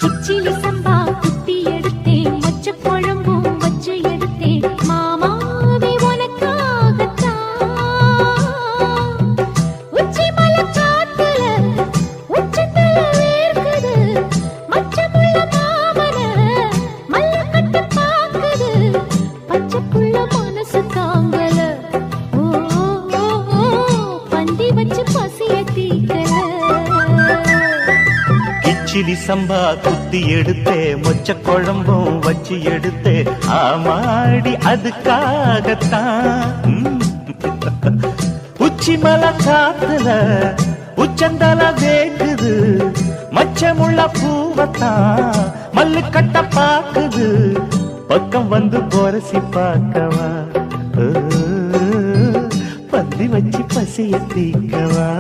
கிச்சிலி சம்பா குத்தி எடுத்தேன், மொச்ச குழம்பும் வச்சு எடுத்தேன், மாமாவே உனக்காகத்தான். உச்சி மலை காத்துல உச்சத்துல வேர்க்குது, மச்சமுள்ள மாமன மல்ல கட்ட பாக்குது, பச்சைக்குள்ள மனசு தாங்கல. ஓ பந்தி வச்சு பசிய தீக்கல. கிச்சிலி சம்பா குத்தி எடுத்தே, மொச்ச குழம்பும் வச்சு எடுத்தே, ஆமாடி அதுக்காகத்தான். உச்சி மலை காத்துல உச்சந்தல வேக்குது, மச்சமுள்ள பூவத்தான் மல்லு கட்ட பாக்குது, பக்கம் வந்து போரசி பார்க்கவா, பந்தி வச்சு பசிய தீக்கவா.